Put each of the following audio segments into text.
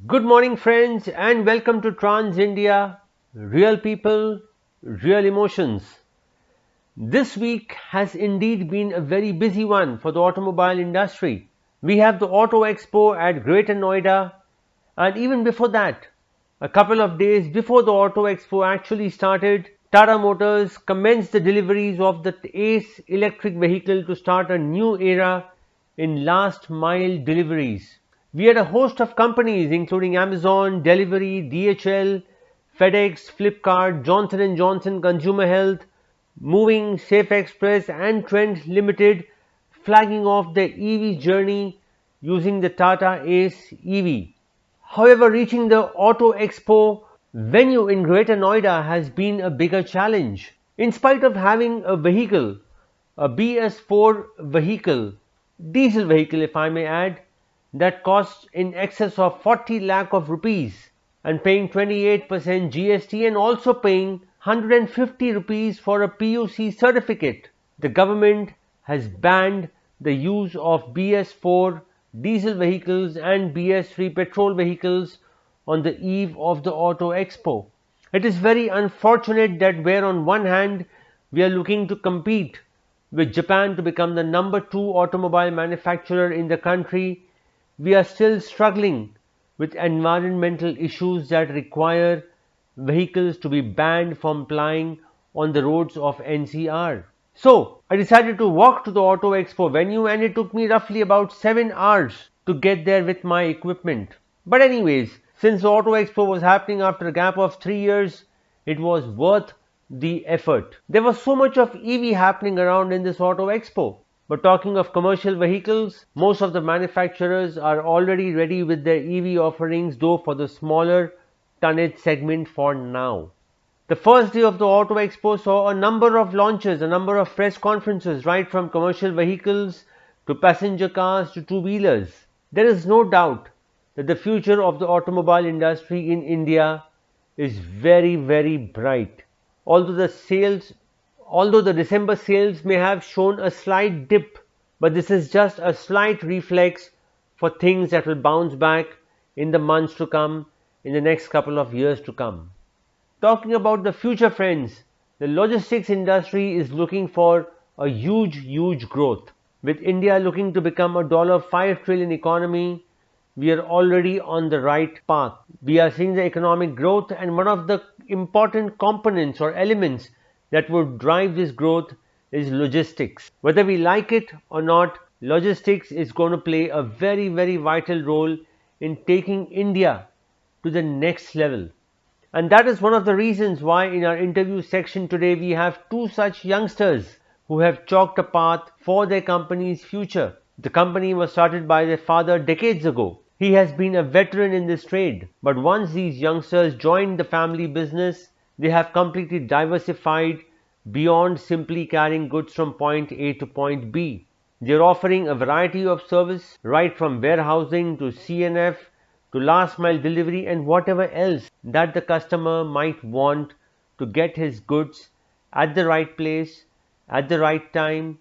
Good morning, friends, and welcome to Trans India Real People, Real Emotions. This week has indeed been a very busy one for the automobile industry. We have the Auto Expo at Greater Noida, and even before that, a couple of days before the Auto Expo actually started, Tata Motors commenced the deliveries of the ACE electric vehicle to start a new era in last mile deliveries. We had a host of companies including Amazon, Delivery, DHL, FedEx, Flipkart, Johnson & Johnson Consumer Health, Moving, Safe Express and Trend Limited flagging off their EV journey using the Tata ACE EV. However, reaching the Auto Expo venue in Greater Noida has been a bigger challenge. In spite of having a vehicle, a BS4 vehicle, diesel vehicle if I may add, that costs in excess of 40 lakh of rupees and paying 28% GST and also paying 150 rupees for a PUC certificate. The government has banned the use of BS4 diesel vehicles and BS3 petrol vehicles on the eve of the Auto Expo. It is very unfortunate that where on one hand we are looking to compete with Japan to become the number 2 automobile manufacturer in the country, we are still struggling with environmental issues that require vehicles to be banned from plying on the roads of NCR. So, I decided to walk to the Auto Expo venue and it took me roughly about 7 hours to get there with my equipment. But anyways, since the Auto Expo was happening after a gap of 3 years, it was worth the effort. There was so much of EV happening around in this Auto Expo. But talking of commercial vehicles, most of the manufacturers are already ready with their EV offerings, though for the smaller tonnage segment for now. The first day of the Auto Expo saw a number of launches, a number of press conferences, right from commercial vehicles to passenger cars to two-wheelers. There is no doubt that the future of the automobile industry in India is very, very bright. Although the December sales may have shown a slight dip, but this is just a slight reflex for things that will bounce back in the months to come, in the next couple of years to come. Talking about the future, friends, the logistics industry is looking for a huge growth. With India looking to become a $5 trillion economy, we are already on the right path. We are seeing the economic growth, and one of the important components or elements that would drive this growth is logistics. Whether we like it or not, logistics is going to play a very, very vital role in taking India to the next level. And that is one of the reasons why in our interview section today we have two such youngsters who have chalked a path for their company's future. The company was started by their father decades ago. He has been a veteran in this trade, but once these youngsters joined the family business, they have completely diversified beyond simply carrying goods from point A to point B. They are offering a variety of service right from warehousing to CNF to last mile delivery and whatever else that the customer might want to get his goods at the right place, at the right time,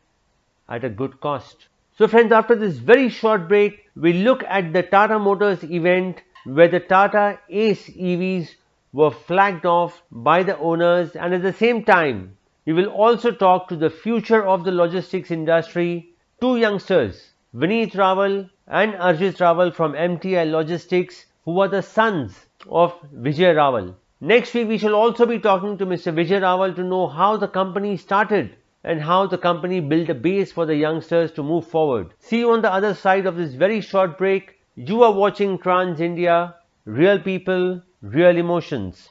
at a good cost. So friends, after this very short break, we look at the Tata Motors event where the Tata ACE EVs were flagged off by the owners, and at the same time, we will also talk to the future of the logistics industry, two youngsters, Vinit Rawal and Arjit Rawal from MTI Logistics, who are the sons of Vijay Rawal. Next week, we shall also be talking to Mr. Vijay Rawal to know how the company started and how the company built a base for the youngsters to move forward. See you on the other side of this very short break. You are watching Trans India, Real People, Real Emotions.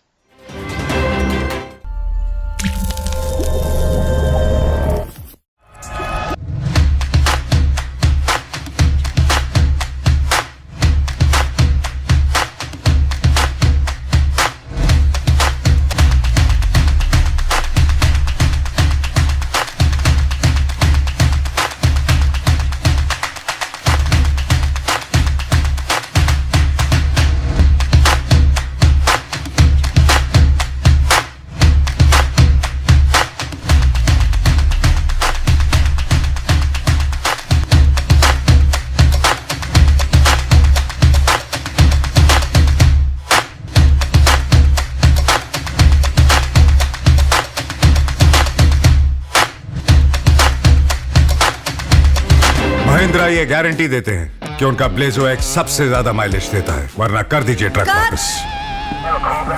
ये guarantee देते हैं कि उनका Blazo x सबसे ज्यादा mileage देता है, वरना कर दीजिए ट्रक वापस।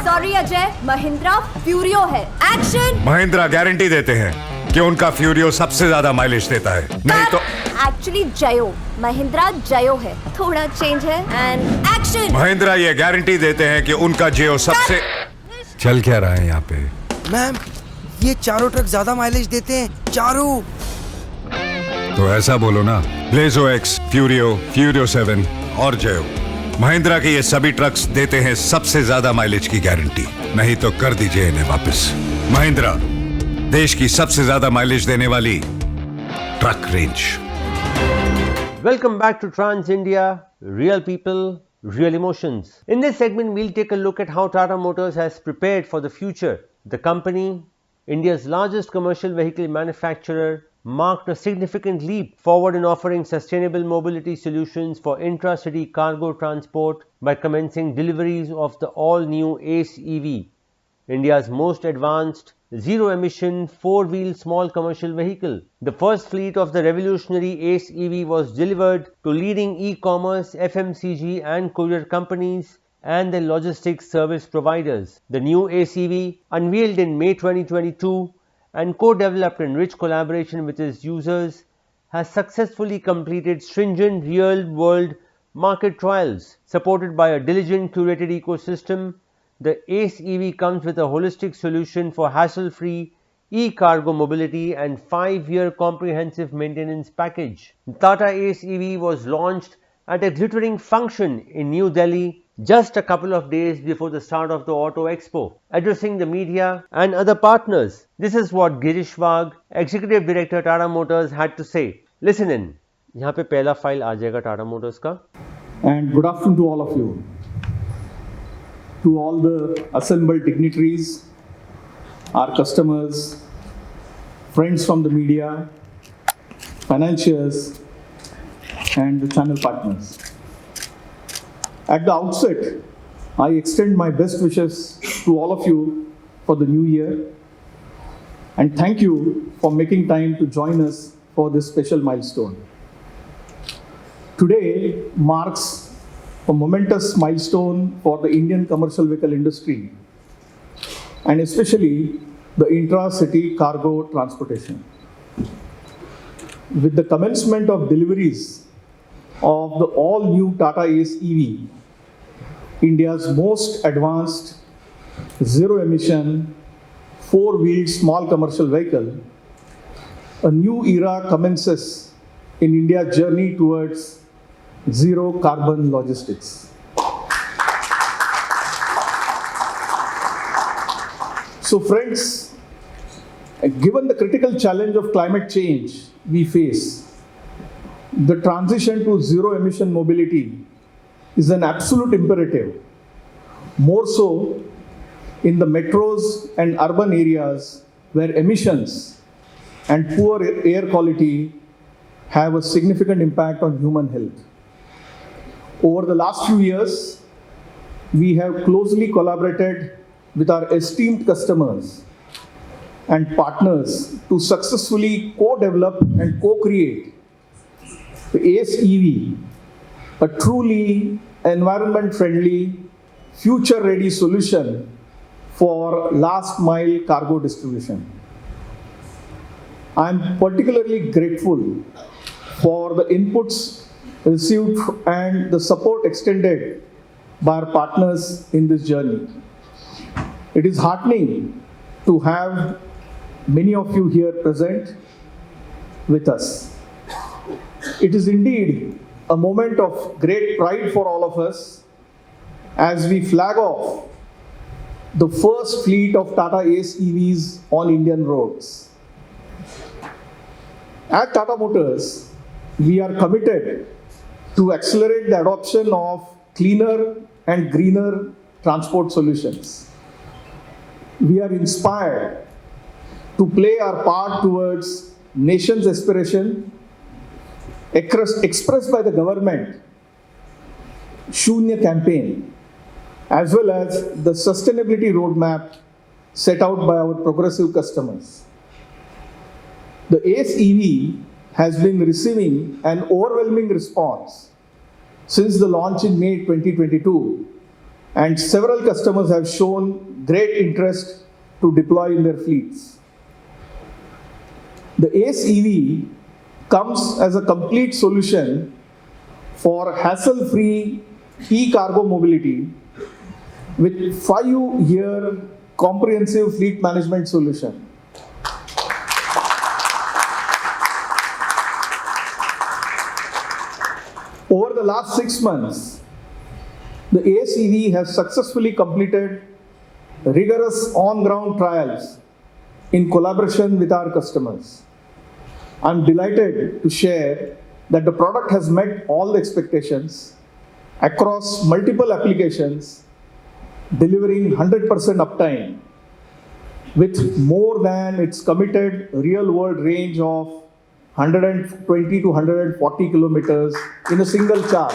सॉरी अजय, महिंद्रा फ्यूरियो है। एक्शन। महिंद्रा गारंटी देते हैं कि उनका फ्यूरियो सबसे ज्यादा माइलेज देता है, नहीं तो एक्चुअली जयो, महिंद्रा जयो है, थोड़ा चेंज है। And action. महिंद्रा ये गारंटी देते हैं कि उनका जियो सबसे। चल क्या रहा है यहाँ पे? मैम, ये चारों ट्रक ज्यादा माइलेज देते हैं, चारों। तो ऐसा बोलो ना, ब्लेजो एक्स, फ्यूरियो, फ्यूरियो 7 और जयो। महिंद्रा के ये सभी ट्रक्स देते हैं सबसे ज्यादा माइलेज की गारंटी, नहीं तो कर दीजिए इन्हें वापस। महिंद्रा, देश की सबसे ज्यादा माइलेज देने वाली truck range. Welcome back to Trans India, Real People, Real Emotions. In this segment, we'll take a look at how Tata Motors has prepared for the future. The company, India's largest commercial vehicle manufacturer, marked a significant leap forward in offering sustainable mobility solutions for intra-city cargo transport by commencing deliveries of the all-new ACE EV, India's most advanced zero-emission four-wheel small commercial vehicle. The first fleet of the revolutionary ACE EV was delivered to leading e-commerce, FMCG and courier companies and their logistics service providers. The new ACE EV, unveiled in May 2022 and co-developed in rich collaboration with its users, has successfully completed stringent real-world market trials. Supported by a diligent curated ecosystem, the ACE EV comes with a holistic solution for hassle-free e-cargo mobility and 5-year comprehensive maintenance package. The Tata ACE EV was launched at a glittering function in New Delhi just a couple of days before the start of the Auto Expo. Addressing the media and other partners, this is what Girish Wagh, Executive Director Tata Motors, had to say. Listen in. यहाँ पे पहला file आ जाएगा Tata Motors का. And good afternoon to all of you. To all the assembled dignitaries, our customers, friends from the media, financiers, and the channel partners. At the outset, I extend my best wishes to all of you for the new year and thank you for making time to join us for this special milestone. Today marks a momentous milestone for the Indian commercial vehicle industry and especially the intra-city cargo transportation. With the commencement of deliveries of the all-new Tata ACE EV, India's most advanced zero-emission four-wheeled small commercial vehicle, a new era commences in India's journey towards zero carbon logistics. So friends, given the critical challenge of climate change we face, the transition to zero emission mobility is an absolute imperative, more so in the metros and urban areas where emissions and poor air quality have a significant impact on human health. Over the last few years, we have closely collaborated with our esteemed customers and partners to successfully co-develop and co-create the ACE EV, a truly environment-friendly, future-ready solution for last-mile cargo distribution. I am particularly grateful for the inputs received and the support extended by our partners in this journey. It is heartening to have many of you here present with us. It is indeed a moment of great pride for all of us as we flag off the first fleet of Tata ACE EVs on Indian roads. At Tata Motors, we are committed to accelerate the adoption of cleaner and greener transport solutions. We are inspired to play our part towards nation's aspiration expressed by the government Shunya campaign, as well as the sustainability roadmap set out by our progressive customers. The ACE EV has been receiving an overwhelming response since the launch in May 2022, and several customers have shown great interest to deploy in their fleets. The ACE EV comes as a complete solution for hassle-free e-cargo mobility with 5-year comprehensive fleet management solution. Over the last 6 months, the ACE EV has successfully completed rigorous on-ground trials in collaboration with our customers. I'm delighted to share that the product has met all the expectations across multiple applications, delivering 100% uptime with more than its committed real-world range of 120 to 140 kilometers in a single charge.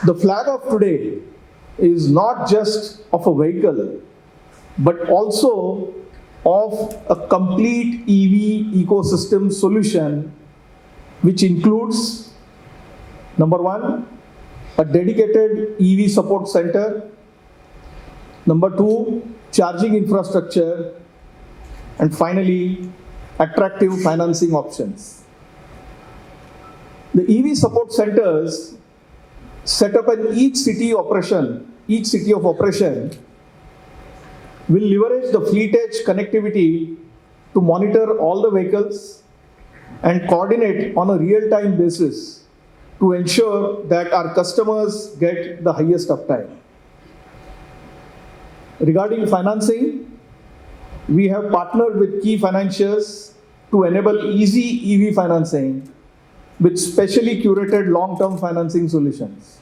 The flag of today is not just of a vehicle, but also of a complete EV ecosystem solution, which includes, number one, a dedicated EV support center, number two, charging infrastructure, and finally, attractive financing options. The EV support centers set up in each city of operation will leverage the fleet edge connectivity to monitor all the vehicles and coordinate on a real-time basis to ensure that our customers get the highest uptime. Regarding financing, we have partnered with key financiers to enable easy EV financing with specially curated long-term financing solutions.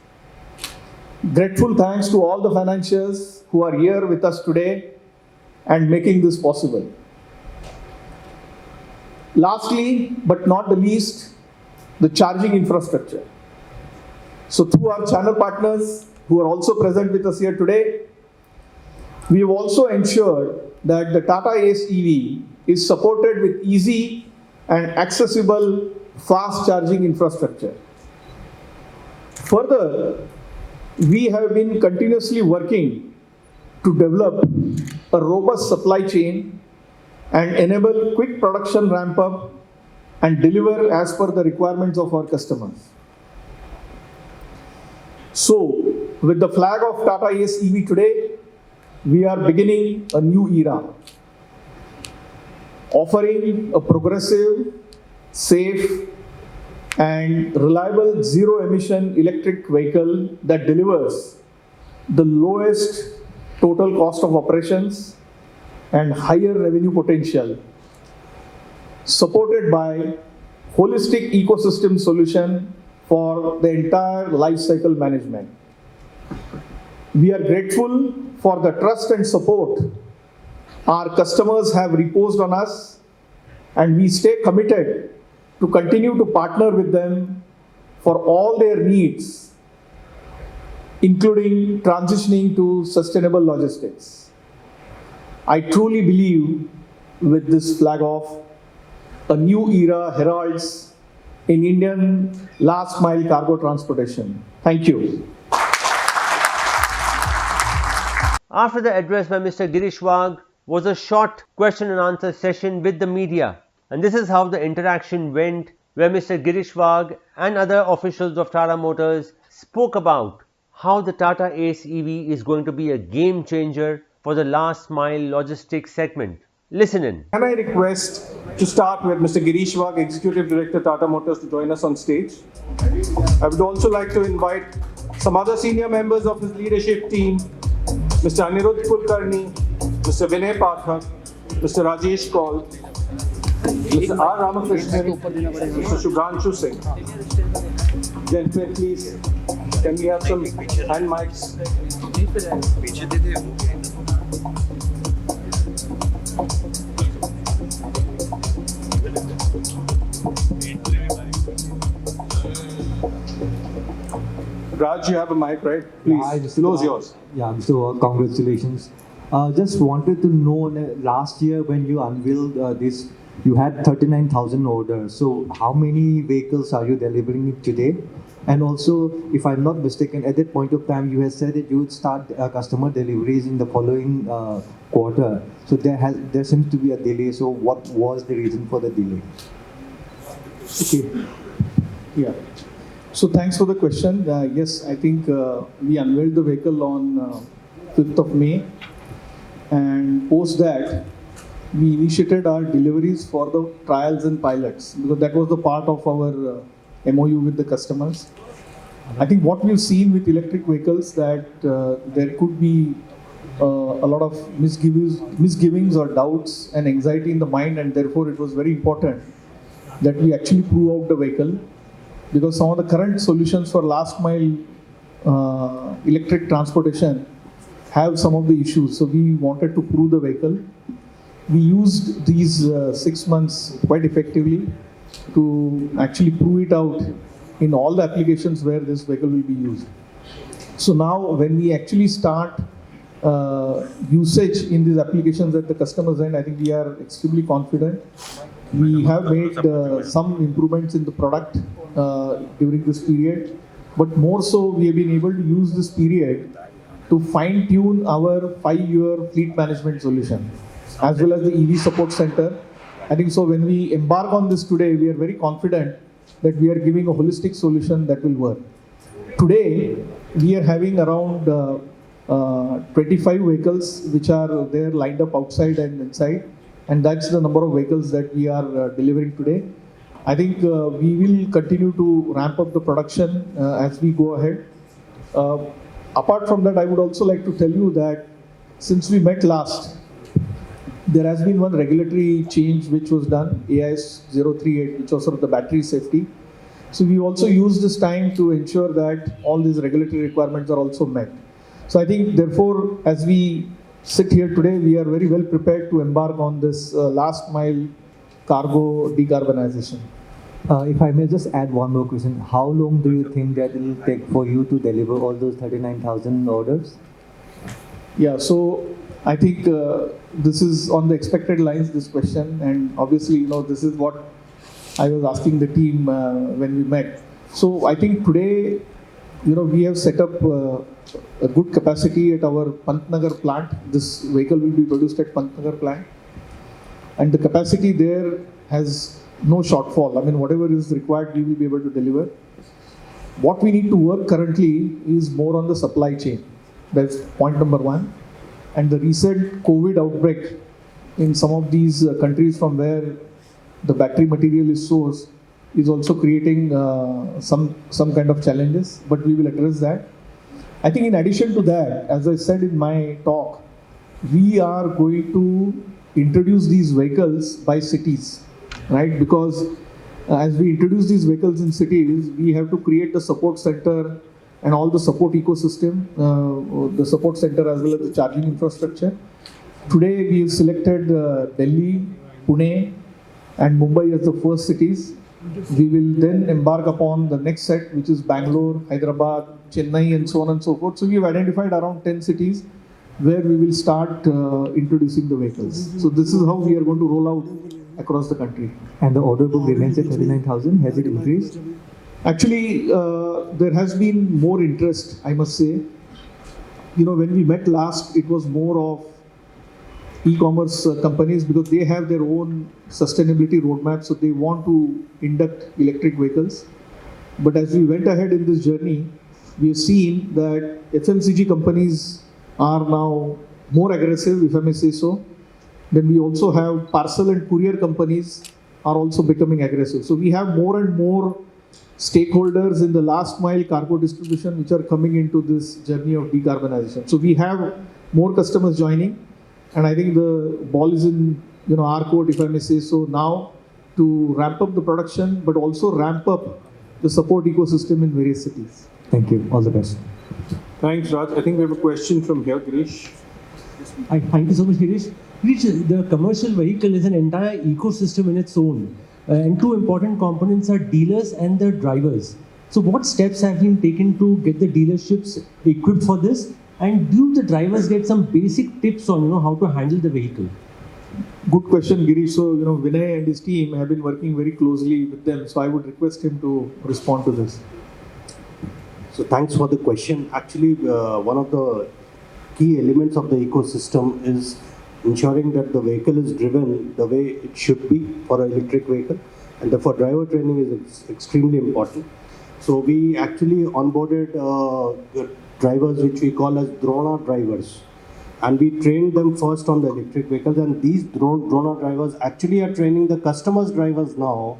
Grateful thanks to all the financiers who are here with us today and making this possible. Lastly, but not the least, the charging infrastructure. So through our channel partners who are also present with us here today, we have also ensured that the Tata ACE EV is supported with easy and accessible fast charging infrastructure. Further, we have been continuously working to develop a robust supply chain and enable quick production ramp up and deliver as per the requirements of our customers. So, with the flag of Tata ACE EV today, we are beginning a new era, offering a progressive, safe, and reliable zero-emission electric vehicle that delivers the lowest total cost of operations and higher revenue potential, supported by holistic ecosystem solution for the entire life cycle management. We are grateful for the trust and support our customers have reposed on us, and we stay committed to continue to partner with them for all their needs, including transitioning to sustainable logistics. I truly believe with this flag off, a new era heralds in Indian last mile cargo transportation. Thank you. After the address by Mr. Girish Wagh was a short question and answer session with the media. And this is how the interaction went, where Mr. Girish Wagh and other officials of Tata Motors spoke about how the Tata ACE EV is going to be a game changer for the last mile logistics segment. Listen in. Can I request to start with Mr. Girish Wagh, Executive Director, Tata Motors, to join us on stage. I would also like to invite some other senior members of his leadership team, Mr. Anirudh Kulkarni, Mr. Vinay Pathak, Mr. Rajesh Kaul, Mr. R. Ramakrishnan, Mr. Shubhanshu Singh. Gentlemen, please, can we have some hand mics? Raj, you have a mic, right? Please, the floor is yours. Yeah, so congratulations. Just wanted to know, last year when you unveiled this You had 39,000 orders. So how many vehicles are you delivering today? And also, if I'm not mistaken, at that point of time, you had said that you would start customer deliveries in the following quarter. So there seems to be a delay. So what was the reason for the delay? Okay. Yeah. So thanks for the question. Yes, I think we unveiled the vehicle on 5th of May, and post that we initiated our deliveries for the trials and pilots, because that was the part of our MOU with the customers. I think what we've seen with electric vehicles, that there could be a lot of misgivings or doubts and anxiety in the mind, and therefore it was very important that we actually prove out the vehicle, because some of the current solutions for last mile electric transportation have some of the issues. So we wanted to prove the vehicle. We used these 6 months quite effectively to actually prove it out in all the applications where this vehicle will be used. So now when we actually start usage in these applications at the customer's end, I think we are extremely confident. We have made some improvements in the product during this period, but more so we have been able to use this period to fine tune our 5-year fleet management solution, as well as the EV support center. I think so when we embark on this today, we are very confident that we are giving a holistic solution that will work. Today, we are having around 25 vehicles which are there lined up outside and inside, and that's the number of vehicles that we are delivering today. I think we will continue to ramp up the production as we go ahead. Apart from that, I would also like to tell you that since we met last, there has been one regulatory change which was done, AIS 038, which was sort of the battery safety. So we also use this time to ensure that all these regulatory requirements are also met. So I think therefore, as we sit here today, we are very well prepared to embark on this last mile cargo decarbonization. If I may just add one more question, how long do you think that it will take for you to deliver all those 39,000 orders? Yeah, so I think this is on the expected lines, this question, and obviously, this is what I was asking the team when we met. So I think today, we have set up a good capacity at our Pantnagar plant. This vehicle will be produced at Pantnagar plant, and the capacity there has no shortfall. I mean, whatever is required, we will be able to deliver. What we need to work currently is more on the supply chain. That's point number one. And the recent COVID outbreak in some of these countries from where the battery material is sourced is also creating some kind of challenges, but we will address that. I think in addition to that, as I said in my talk, we are going to introduce these vehicles by cities, right? Because as we introduce these vehicles in cities, we have to create the support center and all the support ecosystem, the support center as well as the charging infrastructure. Today we have selected Delhi, Pune and Mumbai as the first cities. We will then embark upon the next set, which is Bangalore, Hyderabad, Chennai and so on and so forth. So we have identified around 10 cities where we will start introducing the vehicles. So this is how we are going to roll out across the country. And the order book remains at 39,000. Has it increased? Actually, there has been more interest, I must say. When we met last, it was more of e-commerce companies, because they have their own sustainability roadmap, so they want to induct electric vehicles. But as we went ahead in this journey, we have seen that FMCG companies are now more aggressive, if I may say so. Then we also have parcel and courier companies are also becoming aggressive. So we have more and more stakeholders in the last mile cargo distribution which are coming into this journey of decarbonization. So we have more customers joining, and I think the ball is in our court, if I may say so, now to ramp up the production, but also ramp up the support ecosystem in various cities. Thank you. All the best. Thanks, Raj. I think we have a question from here, Girish. Thank you so much, Girish. Girish, the commercial vehicle is an entire ecosystem in its own. And two important components are dealers and the drivers. So what steps have been taken to get the dealerships equipped for this? And do the drivers get some basic tips on how to handle the vehicle? Good question, Girish. So, Vinay and his team have been working very closely with them. So, I would request him to respond to this. So, thanks for the question. Actually, one of the key elements of the ecosystem is ensuring that the vehicle is driven the way it should be for an electric vehicle, and therefore driver training is extremely important. So, we actually onboarded the drivers which we call as drona drivers. And we trained them first on the electric vehicles, and these drona drivers actually are training the customers' drivers now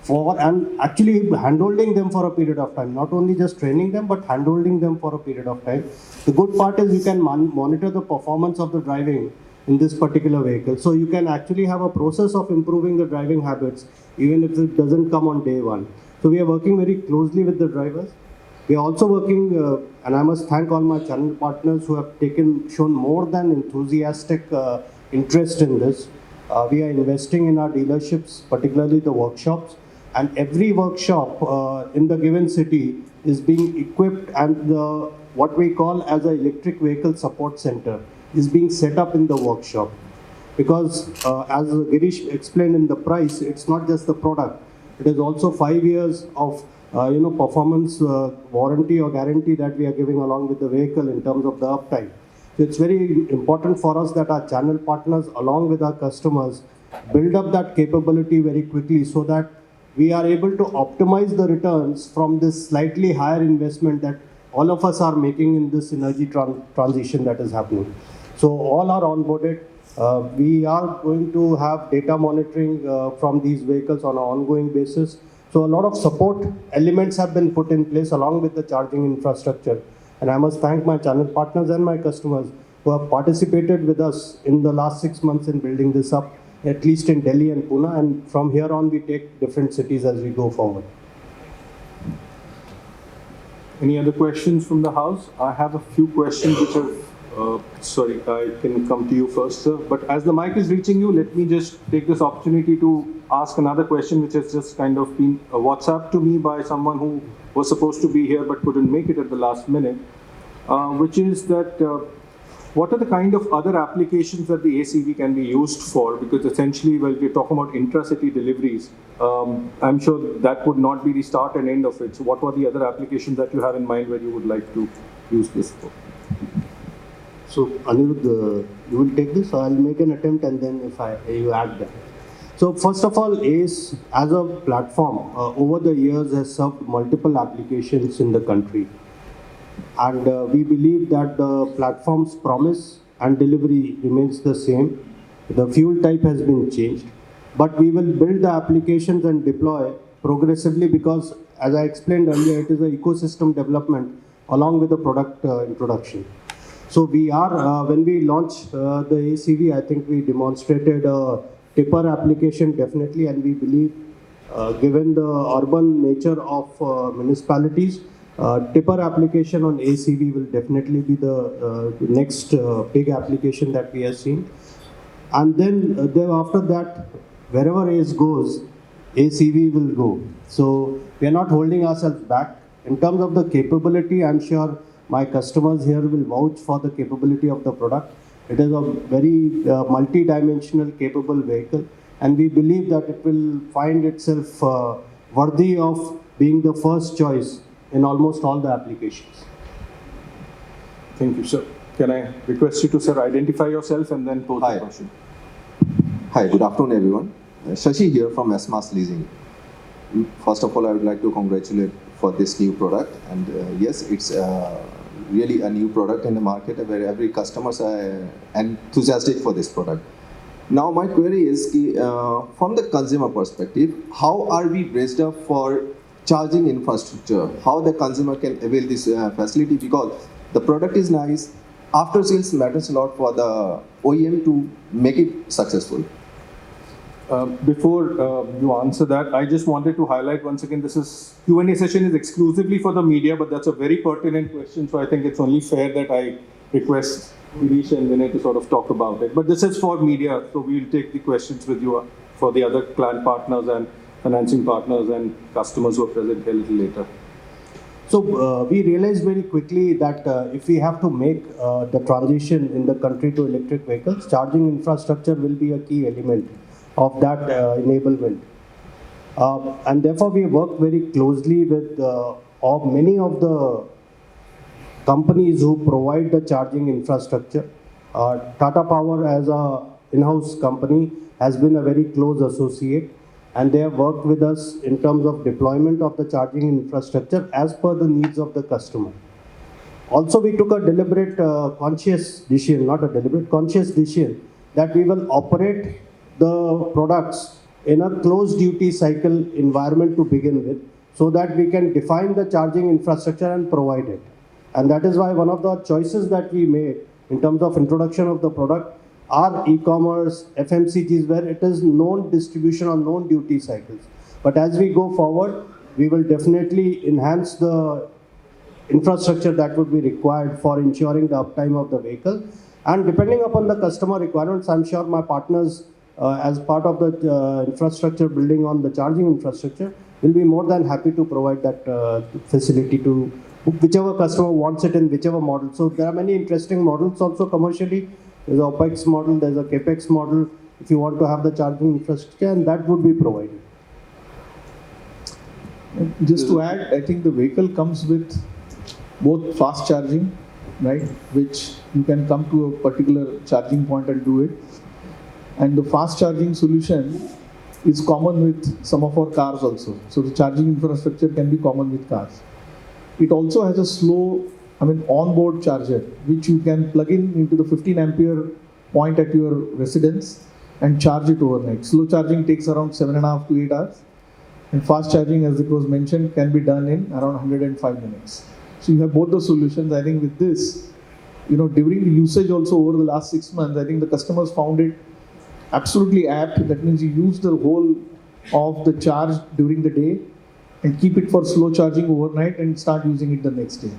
and actually handholding them for a period of time. Not only just training them, but handholding them for a period of time. The good part is you can monitor the performance of the driving in this particular vehicle. So you can actually have a process of improving the driving habits, even if it doesn't come on day one. So we are working very closely with the drivers. We are also working, and I must thank all my channel partners who have shown more than enthusiastic interest in this. We are investing in our dealerships, particularly the workshops, and every workshop in the given city is being equipped, and what we call as an electric vehicle support center is being set up in the workshop. Because as Girish explained in the price, it's not just the product, it is also 5 years of performance warranty or guarantee that we are giving along with the vehicle in terms of the uptime. So it's very important for us that our channel partners along with our customers build up that capability very quickly so that we are able to optimize the returns from this slightly higher investment that all of us are making in this energy transition that is happening. So all are onboarded. We are going to have data monitoring from these vehicles on an ongoing basis. So a lot of support elements have been put in place along with the charging infrastructure. And I must thank my channel partners and my customers who have participated with us in the last 6 months in building this up, at least in Delhi and Pune. And from here on, we take different cities as we go forward. Any other questions from the house? I have a few questions which have sorry, I can come to you first, sir. But as the mic is reaching you, let me just take this opportunity to ask another question which has just kind of been WhatsApped to me by someone who was supposed to be here but couldn't make it at the last minute, which is that what are the kind of other applications that the ACE EV can be used for? Because essentially, when we're talking about intra-city deliveries, I'm sure that would not be the start and end of it. So what were the other applications that you have in mind where you would like to use this for? So, Anirudh, you will take this, or I'll make an attempt and then if you add that. So, first of all, ACE as a platform over the years has served multiple applications in the country. And we believe that the platform's promise and delivery remains the same. The fuel type has been changed. But we will build the applications and deploy progressively because, as I explained earlier, it is an ecosystem development along with the product introduction. So we are, when we launched the ACE EV, I think we demonstrated a tipper application definitely, and we believe given the urban nature of municipalities, tipper application on ACE EV will definitely be the next big application that we have seen. And then after that, wherever ACE goes, ACE EV will go. So we are not holding ourselves back. In terms of the capability, I'm sure my customers here will vouch for the capability of the product. It is a very multi-dimensional capable vehicle, and we believe that it will find itself worthy of being the first choice in almost all the applications. Thank you, sir. Can I request you to, sir, identify yourself and then pose the question? Hi, good afternoon, everyone. Shashi here from SMAS Leasing. First of all, I would like to congratulate for this new product, and yes, it's really a new product in the market where every customers are enthusiastic for this product. Now my query is from the consumer perspective, how are we braced up for charging infrastructure? How the consumer can avail this facility? Because the product is nice, after sales matters a lot for the OEM to make it successful. Before you answer that, I just wanted to highlight once again, this is Q&A session is exclusively for the media, but that's a very pertinent question, so I think it's only fair that I request Girish and Vinay to sort of talk about it. But this is for media, so we'll take the questions with you for the other client partners and financing partners and customers who are present here a little later. So we realized very quickly that if we have to make the transition in the country to electric vehicles, charging infrastructure will be a key element of that enablement. And therefore we work very closely with many of the companies who provide the charging infrastructure. Tata Power as a in-house company has been a very close associate, and they have worked with us in terms of deployment of the charging infrastructure as per the needs of the customer. Also, we took a deliberate conscious decision, not a deliberate, conscious decision that we will operate the products in a closed duty cycle environment to begin with, so that we can define the charging infrastructure and provide it. And that is why one of the choices that we made in terms of introduction of the product are e-commerce, FMCGs, where it is known distribution or known duty cycles. But as we go forward, we will definitely enhance the infrastructure that would be required for ensuring the uptime of the vehicle. And depending upon the customer requirements, I'm sure my partners, as part of the infrastructure building on the charging infrastructure, will be more than happy to provide that facility to whichever customer wants it in whichever model. So there are many interesting models also commercially. There's an OPEX model, there's a CAPEX model, if you want to have the charging infrastructure, and that would be provided. Just to add, I think the vehicle comes with both fast charging, right, which you can come to a particular charging point and do it. And the fast charging solution is common with some of our cars also. So the charging infrastructure can be common with cars. It also has a slow, onboard charger, which you can plug in into the 15 ampere point at your residence and charge it overnight. Slow charging takes around 7.5 to 8 hours. And fast charging, as it was mentioned, can be done in around 105 minutes. So you have both the solutions. I think with this, during the usage also over the last 6 months, I think the customers found it absolutely apt. That means you use the whole of the charge during the day and keep it for slow charging overnight and start using it the next day.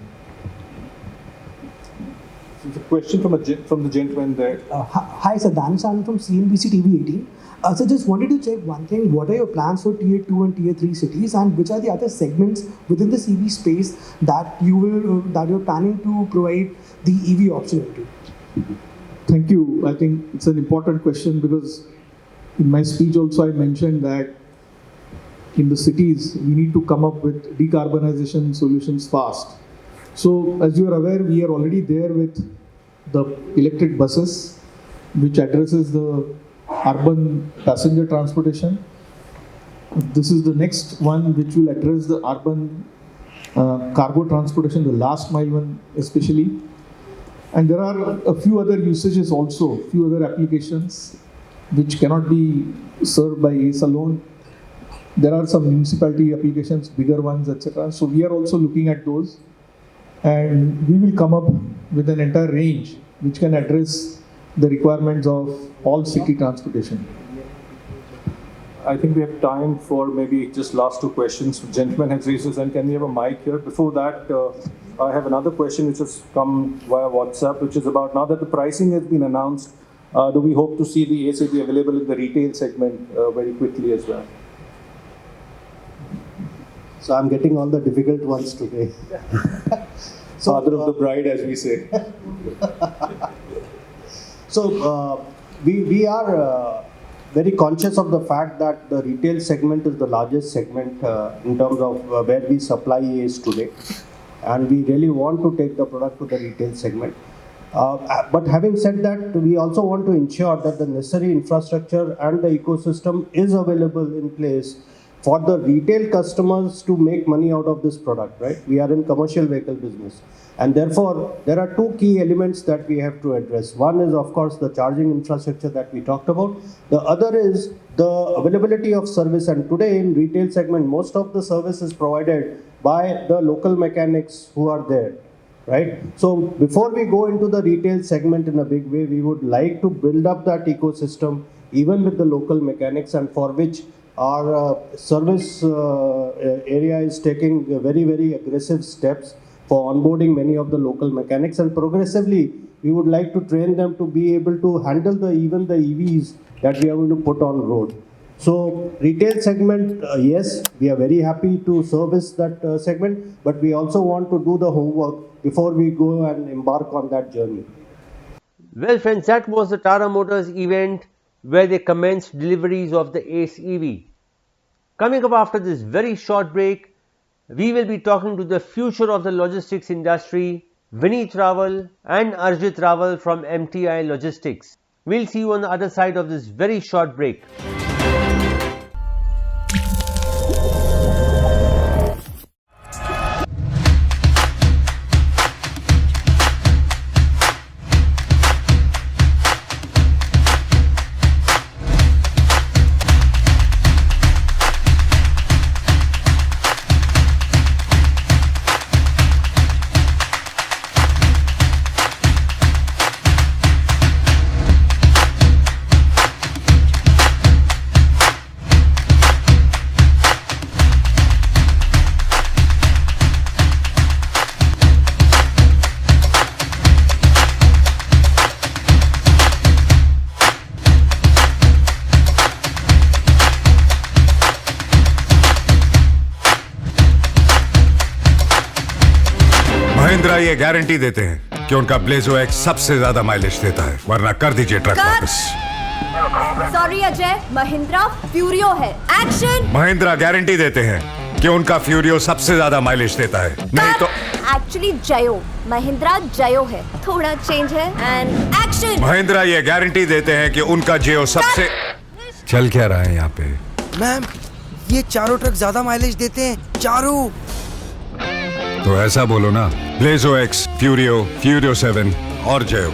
There's a question from the gentleman there. Hi, sir. Danishan from CNBC TV 18. So just wanted to check one thing. What are your plans for Tier 2 and Tier 3 cities, and which are the other segments within the CV space that you're planning to provide the EV option into? Thank you. I think it's an important question because in my speech also I mentioned that in the cities we need to come up with decarbonization solutions fast. So as you are aware, we are already there with the electric buses, which addresses the urban passenger transportation. This is the next one which will address the urban cargo transportation, the last mile one especially. And there are a few other usages also, few other applications which cannot be served by ACE alone. There are some municipality applications, bigger ones, etc. So we are also looking at those, and we will come up with an entire range which can address the requirements of all city transportation. I think we have time for maybe just last two questions. The gentleman has raised his hand. Can we have a mic here? Before that, I have another question which has come via WhatsApp, which is about, now that the pricing has been announced, do we hope to see the ACE EV available in the retail segment very quickly as well? So I'm getting all the difficult ones today. So, father of the bride, as we say. So we are very conscious of the fact that the retail segment is the largest segment in terms of where we supply ACE today, and we really want to take the product to the retail segment. But having said that, we also want to ensure that the necessary infrastructure and the ecosystem is available in place for the retail customers to make money out of this product, right? We are in commercial vehicle business. And therefore, there are two key elements that we have to address. One is, of course, the charging infrastructure that we talked about. The other is the availability of service. And today in retail segment, most of the service is provided by the local mechanics who are there, right? So before we go into the retail segment in a big way, we would like to build up that ecosystem, even with the local mechanics, and for which our service area is taking very, very aggressive steps for onboarding many of the local mechanics, and progressively we would like to train them to be able to handle even the EVs that we are going to put on road. So retail segment, yes, we are very happy to service that segment, but we also want to do the homework before we go and embark on that journey. Well friends, that was the Tata Motors event where they commenced deliveries of the ACE EV. Coming up after this very short break, we will be talking to the future of the logistics industry, Vinit Rawal and Arjit Rawal from MTI Logistics. We'll see you on the other side of this very short break. Mahindra ये guarantee देते हैं कि उनका Blazo x सबसे ज्यादा mileage देता है, वरना कर दीजिए ट्रक वापस। सॉरी अजय, महिंद्रा फ्यूरियो है। एक्शन। महिंद्रा गारंटी देते हैं कि उनका फ्यूरियो सबसे ज्यादा माइलेज देता है, नहीं तो एक्चुअली जयो, महिंद्रा जयो है, थोड़ा चेंज है। And action. महिंद्रा ये गारंटी देते हैं कि उनका जियो सबसे चल क्या रहा है यहाँ पे? मैम, ये चारों ट्रक ज्यादा माइलेज देते हैं, चारों। तो ऐसा बोलो ना, ब्लेजो एक्स, फ्यूरियो, फ्यूरियो 7 और जयो।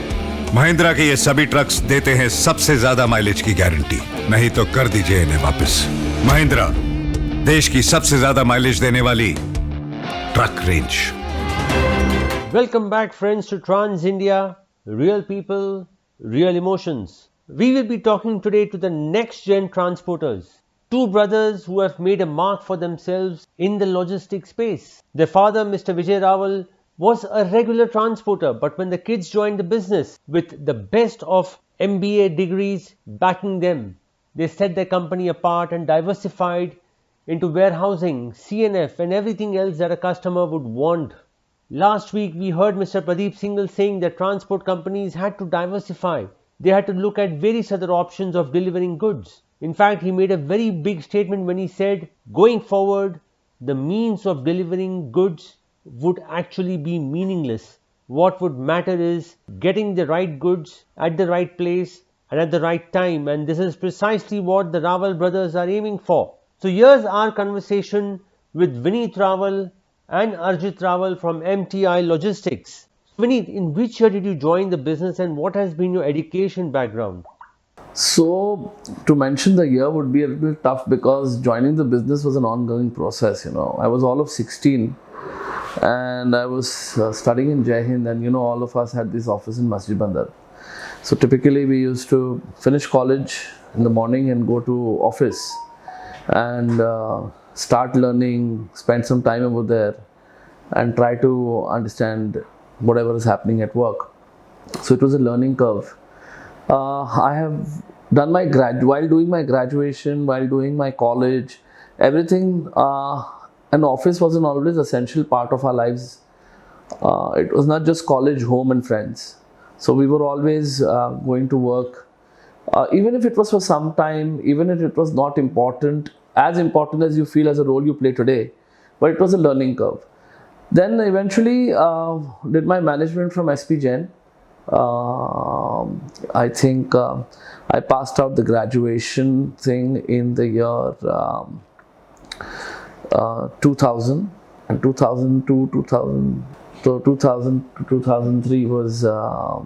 महिंद्रा के ये सभी ट्रक्स देते हैं सबसे ज्यादा माइलेज की गारंटी, नहीं तो कर दीजिए इन्हें वापस। महिंद्रा, देश की सबसे ज्यादा माइलेज देने वाली truck range. Welcome back friends to Trans India, real people, real emotions. We will be talking today to the next gen transporters. Two brothers who have made a mark for themselves in the logistics space. Their father, Mr. Vijay Rawal, was a regular transporter, but when the kids joined the business with the best of MBA degrees backing them, they set their company apart and diversified into warehousing, CNF and everything else that a customer would want. Last week we heard Mr. Pradeep Singhal saying that transport companies had to diversify. They had to look at various other options of delivering goods. In fact, he made a very big statement when he said, going forward, the means of delivering goods would actually be meaningless. What would matter is getting the right goods at the right place and at the right time, and this is precisely what the Rawal brothers are aiming for. So here's our conversation with Vinit Rawal and Arjit Rawal from MTI Logistics. Vinit, in which year did you join the business and what has been your education background? So, to mention the year would be a little tough because joining the business was an ongoing process, I was all of 16 and I was studying in Jai Hind, and all of us had this office in Masjid Bandar. So typically we used to finish college in the morning and go to office and start learning, spend some time over there and try to understand whatever is happening at work. So it was a learning curve. I have done my while doing my graduation, while doing my college, everything, an office was an always essential part of our lives. It was not just college, home and friends. So we were always going to work, even if it was for some time, even if it was not important as you feel as a role you play today, but it was a learning curve. Then eventually did my management from SP Jain. I think I passed out the graduation thing in the year 2000 and 2002, 2000. So 2000 to 2003 was I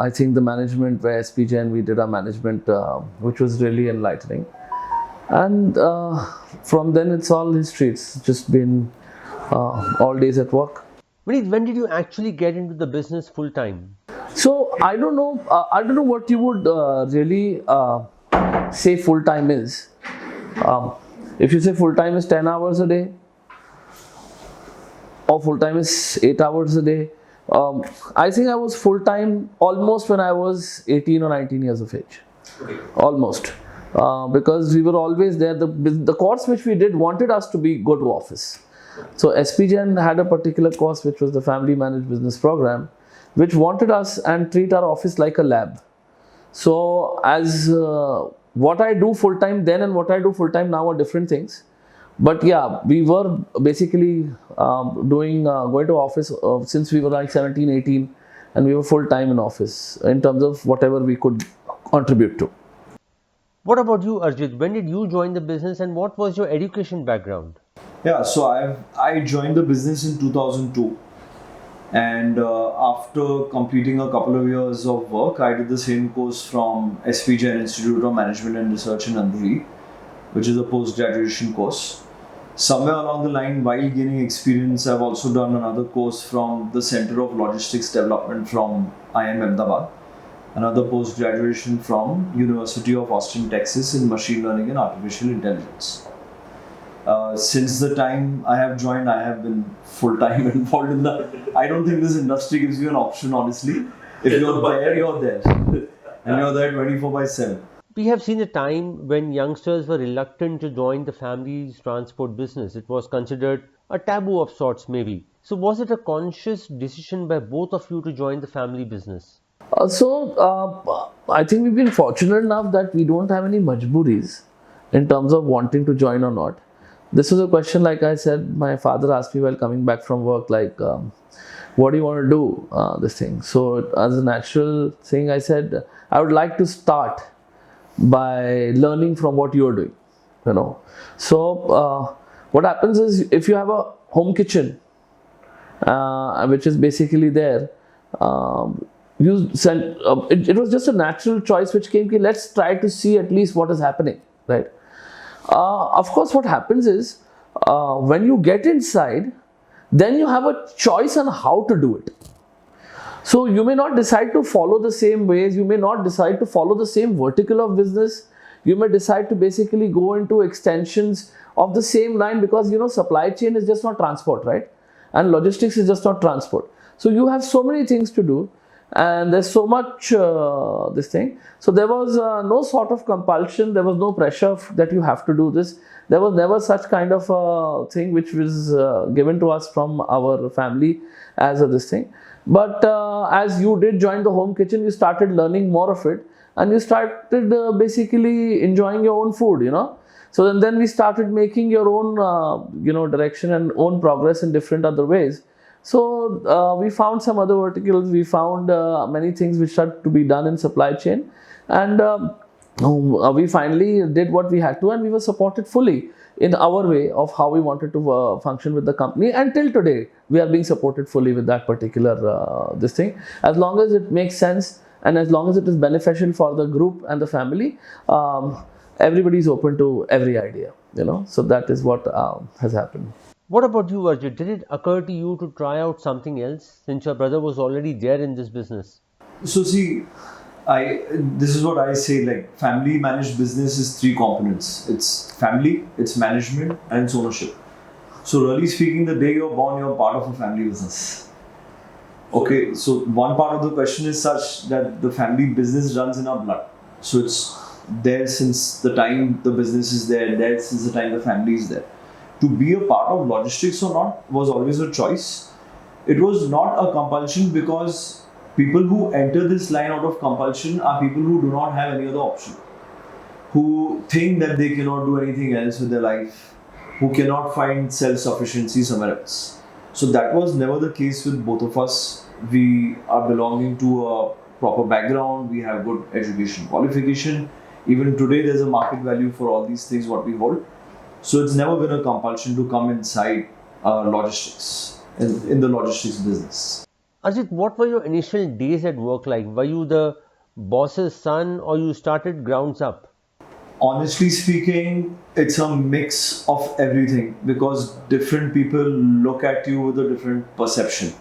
think the management where SP Jain we did our management, which was really enlightening. And from then it's all history. It's just been all days at work. Vinit, when did you actually get into the business full time? So I don't know what you would really say full time is. If you say full time is 10 hours a day or full time is 8 hours a day, I think I was full time almost when I was 18 or 19 years of age. Okay. Almost. because we were always there. The course which we did wanted us to go to office. So SPGen had a particular course which was the Family Managed Business Program, which wanted us and treat our office like a lab. So as what I do full time then and what I do full time now are different things. But yeah, we were basically going to office since we were like 17, 18, and we were full time in office in terms of whatever we could contribute to. What about you, Arjit? When did you join the business and what was your education background? Yeah, so I joined the business in 2002, and after completing a couple of years of work, I did the same course from SPGen Institute of Management and Research in Andheri, which is a post-graduation course. Somewhere along the line, while gaining experience, I've also done another course from the Center of Logistics Development from IIM Ahmedabad, another post-graduation from University of Austin, Texas in Machine Learning and Artificial Intelligence. Since the time I have joined, I have been full-time involved in I don't think this industry gives you an option, honestly. If you're there, you're there. And you're there 24/7. We have seen a time when youngsters were reluctant to join the family's transport business. It was considered a taboo of sorts, maybe. So was it a conscious decision by both of you to join the family business? I think we've been fortunate enough that we don't have any majburis in terms of wanting to join or not. This was a question, like I said, my father asked me while coming back from work, like, what do you want to do, this thing? So as a natural thing, I said, I would like to start by learning from what you're doing, So what happens is, if you have a home kitchen, which is basically there, it was just a natural choice which came, let's try to see at least what is happening, right? Of course, what happens is, when you get inside, then you have a choice on how to do it. So you may not decide to follow the same ways, you may not decide to follow the same vertical of business, you may decide to basically go into extensions of the same line, because supply chain is just not transport, right? And logistics is just not transport. So you have so many things to do, and there's so much this thing. So there was no sort of compulsion, there was no pressure that you have to do this. There was never such kind of thing which was given to us from our family as this thing. But as you did join the home kitchen, you started learning more of it, and you started basically enjoying your own food, So then we started making your own, direction and own progress in different other ways. So we found some other verticals, we found many things which had to be done in supply chain, and we finally did what we had to, and we were supported fully in our way of how we wanted to function with the company. And till today, we are being supported fully with that particular this thing. As long as it makes sense and as long as it is beneficial for the group and the family, everybody is open to every idea, So that is what has happened. What about you, Arjit? Did it occur to you to try out something else since your brother was already there in this business? So see, this is what I say, like, family managed business is three components. It's family, it's management, and it's ownership. So really speaking, the day you're born, you're part of a family business. Okay, so one part of the question is such that the family business runs in our blood. So it's there since the time the business is there since the time the family is there. To be a part of logistics or not was always a choice. It was not a compulsion, because people who enter this line out of compulsion are people who do not have any other option, who think that they cannot do anything else with their life, who cannot find self-sufficiency somewhere else. So that was never the case with both of us. We are belonging to a proper background, we have good education qualification. Even today there's a market value for all these things what we hold. So it's never been a compulsion to come inside logistics, in the logistics business. Arjit, what were your initial days at work like? Were you the boss's son or you started grounds up? Honestly speaking, it's a mix of everything, because different people look at you with a different perception.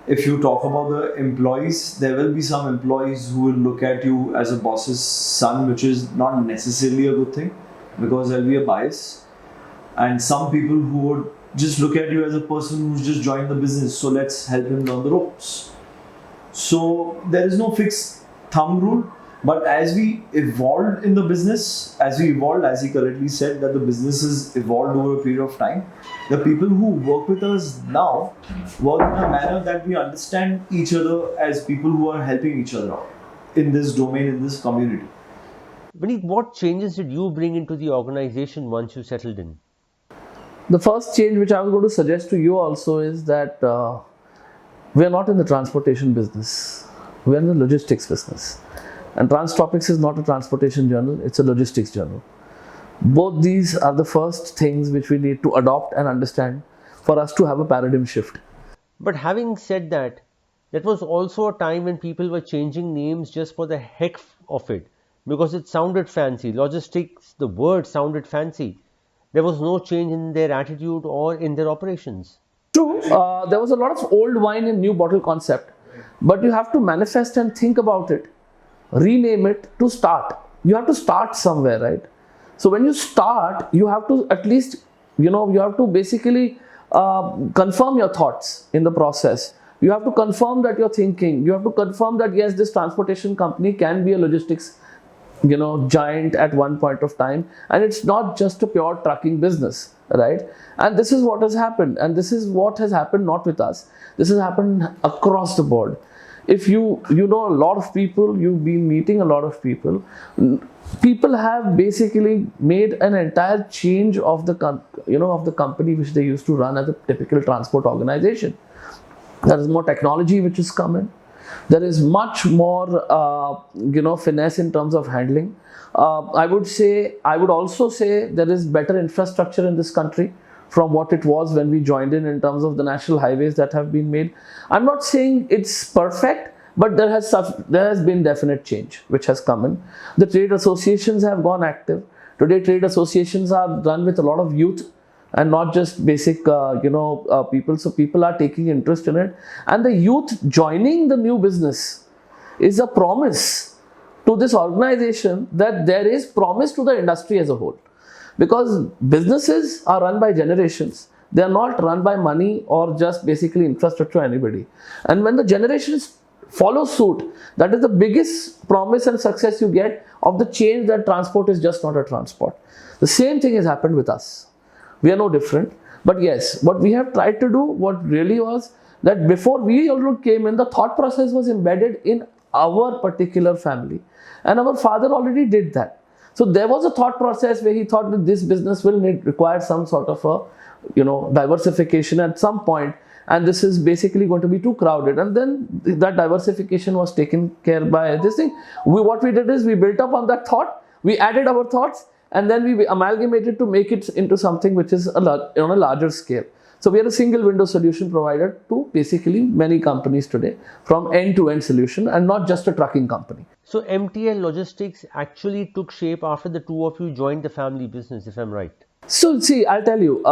If you talk about the employees, there will be some employees who will look at you as a boss's son, which is not necessarily a good thing, because there will be a bias. And some people who would just look at you as a person who's just joined the business, so let's help him learn the ropes. So there is no fixed thumb rule, But as we evolved in the business, as he correctly said, that the business has evolved over a period of time, the people who work with us now work in a manner that we understand each other as people who are helping each other out in this domain, in this community. Vinit, what changes did you bring into the organization once you settled in? The first change which I was going to suggest to you also is that we are not in the transportation business. We are in the logistics business. And Transtopics is not a transportation journal, it's a logistics journal. Both these are the first things which we need to adopt and understand for us to have a paradigm shift. But having said that, that was also a time when people were changing names just for the heck of it, because it sounded fancy. Logistics, the word sounded fancy. There was no change in their attitude or in their operations. True, there was a lot of old wine in new bottle concept, but you have to manifest and think about it, rename it to start. You have to start somewhere, right? So when you start, you have to at least, you have to basically confirm your thoughts in the process. You have to confirm that you're thinking. You have to confirm that yes, this transportation company can be a logistics giant at one point of time, and it's not just a pure trucking business, right? And this is what has happened, and this is what has happened not with us. This has happened across the board. If you know a lot of people, you've been meeting a lot of people. People have basically made an entire change of the company which they used to run as a typical transport organization. There is more technology which is coming. There is much more, finesse in terms of handling. I would also say there is better infrastructure in this country from what it was when we joined in terms of the national highways that have been made. I'm not saying it's perfect, but there has been definite change which has come in. The trade associations have gone active. Today, trade associations are run with a lot of youth and not just basic, people. So people are taking interest in it. And the youth joining the new business is a promise to this organization that there is promise to the industry as a whole. Because businesses are run by generations. They are not run by money or just basically infrastructure or anybody. And when the generations follow suit, that is the biggest promise and success you get of the change that transport is just not a transport. The same thing has happened with us. We are no different. But yes, what we have tried to do, what really was that before we all came in, the thought process was embedded in our particular family. And our father already did that. So there was a thought process where he thought that this business will require some sort of a, diversification at some point, and this is basically going to be too crowded. And then that diversification was taken care by this thing. What we did is we built up on that thought, we added our thoughts, and then we amalgamated to make it into something which is on a larger scale. So we are a single window solution provider to basically many companies today, from end-to-end solution, and not just a trucking company. So MTI Logistics actually took shape after the two of you joined the family business, if I'm right. So see, I'll tell you,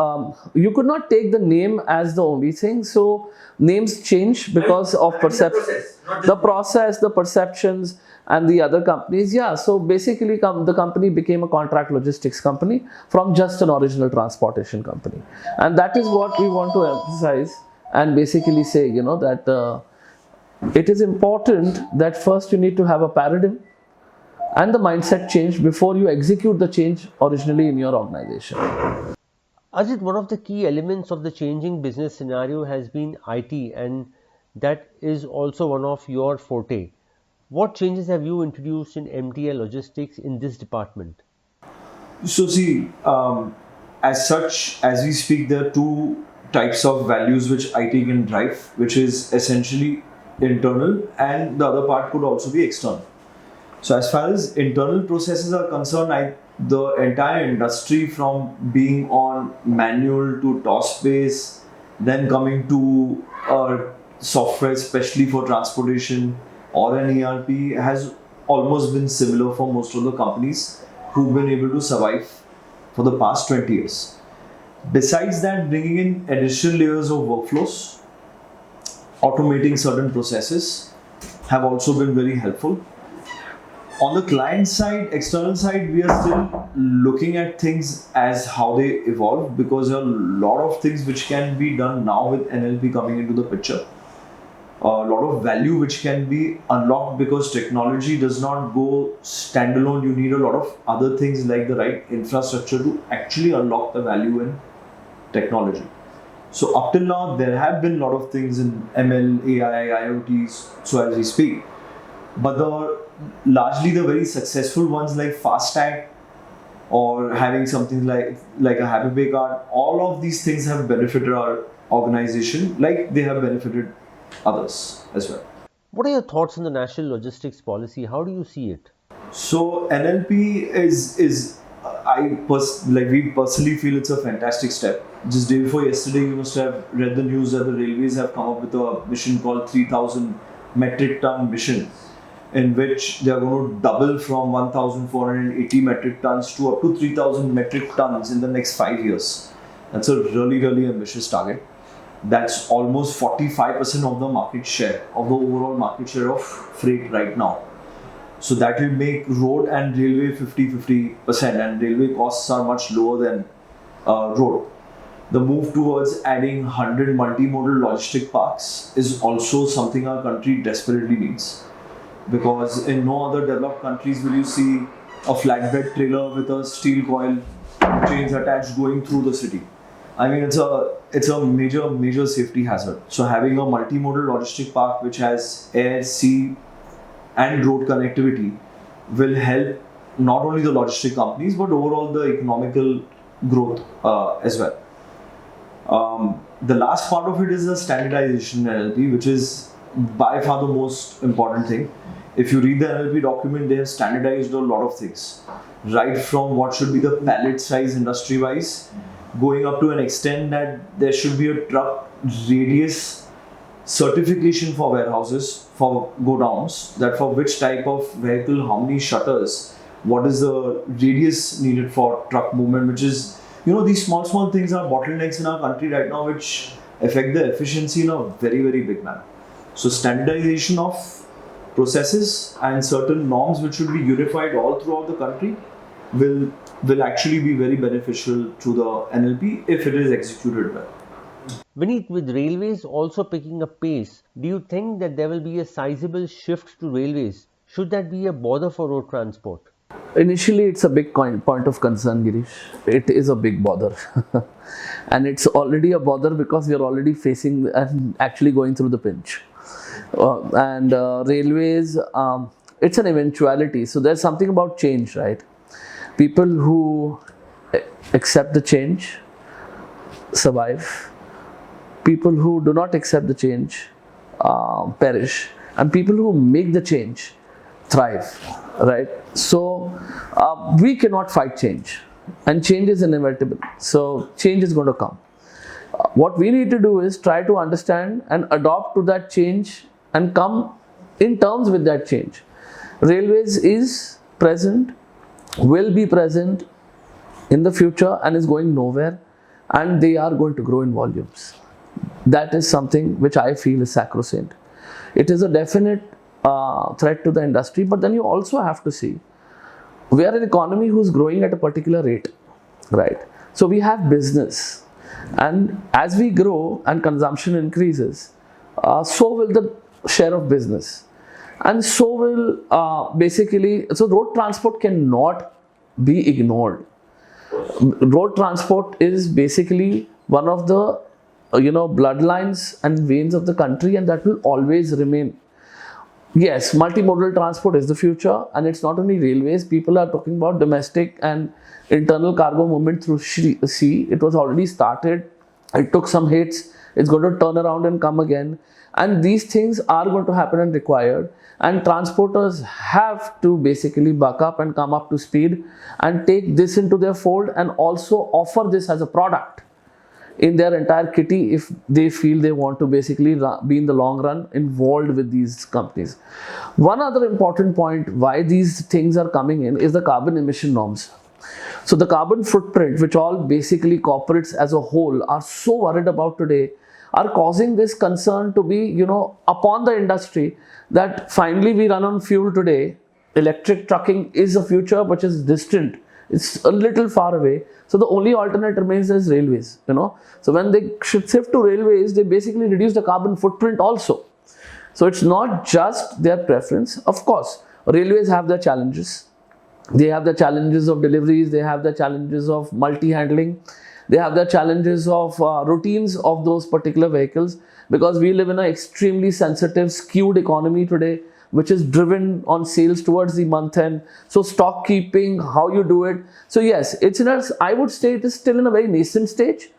you could not take the name as the only thing. So names change because of perception, the process, the perceptions, and the other companies. Yeah, so basically the company became a contract logistics company from just an original transportation company. And that is what we want to emphasize and basically say, that it is important that first you need to have a paradigm and the mindset change before you execute the change originally in your organization. Ajit, one of the key elements of the changing business scenario has been IT, and that is also one of your forte. What changes have you introduced in MTI Logistics in this department? So see, as such, as we speak, there are two types of values which IT can drive, which is essentially internal, and the other part could also be external. So as far as internal processes are concerned, the entire industry, from being on manual to TOS based, then coming to software especially for transportation or an ERP, has almost been similar for most of the companies who've been able to survive for the past 20 years. Besides that, bringing in additional layers of workflows, automating certain processes have also been very helpful. On the client side, external side, we are still looking at things as how they evolve, because there are a lot of things which can be done now with NLP coming into the picture. a lot of value which can be unlocked, because technology does not go standalone. You need a lot of other things like the right infrastructure to actually unlock the value in technology. So up till now, there have been a lot of things in ML, AI, IoT, so as we speak. But largely the very successful ones like FASTag or having something like a Happy Pay card, all of these things have benefited our organization like they have benefited others as well. What are your thoughts on the national logistics policy? How do you see it? So NLP is we personally feel it's a fantastic step. Just day before yesterday, you must have read the news that the railways have come up with a mission called 3,000 metric ton mission, in which they are going to double from 1,480 metric tons to up to 3,000 metric tons in the next 5 years. That's a really, really ambitious target. That's almost 45% of the market share, of the overall market share of freight right now. So that will make road and railway 50-50%, and railway costs are much lower than road. The move towards adding 100 multimodal logistic parks is also something our country desperately needs. Because in no other developed countries will you see a flatbed trailer with a steel coil chains attached going through the city. I mean, it's a major safety hazard. So having a multimodal logistic park which has air, sea and road connectivity will help not only the logistic companies but overall the economical growth as well. The last part of it is the standardization NLP, which is by far the most important thing. If you read the NLP document, they have standardized a lot of things, right from what should be the pallet size industry wise, going up to an extent that there should be a truck radius certification for warehouses, for godowns, that for which type of vehicle, how many shutters, what is the radius needed for truck movement, which is, these small things are bottlenecks in our country right now which affect the efficiency in a very, very big manner. So standardization of processes and certain norms which should be unified all throughout the country will actually be very beneficial to the NLP if it is executed well. Vinit, with railways also picking up pace, do you think that there will be a sizable shift to railways? Should that be a bother for road transport? Initially, it's a big point of concern, Girish. It is a big bother. And it's already a bother because we are already facing and actually going through the pinch. Railways, it's an eventuality. So there's something about change, right? People who accept the change survive. People who do not accept the change perish. And people who make the change thrive, right? So we cannot fight change, and change is inevitable. So change is going to come. What we need to do is try to understand and adopt to that change and come in terms with that change. Railways is present, will be present in the future, and is going nowhere, and they are going to grow in volumes. That is something which I feel is sacrosanct. It is a definite threat to the industry, but then you also have to see we are an economy who's growing at a particular rate, right? So we have business, and as we grow and consumption increases, so will the share of business, and so will so road transport cannot be ignored. Road transport is basically one of the bloodlines and veins of the country, and that will always remain. Yes, multimodal transport is the future, and it's not only railways. People are talking about domestic and internal cargo movement through sea. It was already started. It took some hits. It's going to turn around and come again. And these things are going to happen and required. And transporters have to basically buck up and come up to speed and take this into their fold, and also offer this as a product in their entire kitty if they feel they want to basically be in the long run involved with these companies. One other important point why these things are coming in is the carbon emission norms. So the carbon footprint, which all basically corporates as a whole are so worried about today, are causing this concern to be, upon the industry, that finally we run on fuel today. Electric trucking is a future which is distant. It's a little far away. So the only alternate remains is railways, So when they should shift to railways, they basically reduce the carbon footprint also. So it's not just their preference. Of course, railways have their challenges. They have the challenges of deliveries, they have the challenges of multi-handling, they have the challenges of routines of those particular vehicles, because we live in an extremely sensitive, skewed economy today, which is driven on sales towards the month end. So stock keeping, how you do it. So yes, it's in a, I would say it is still in a very nascent stage.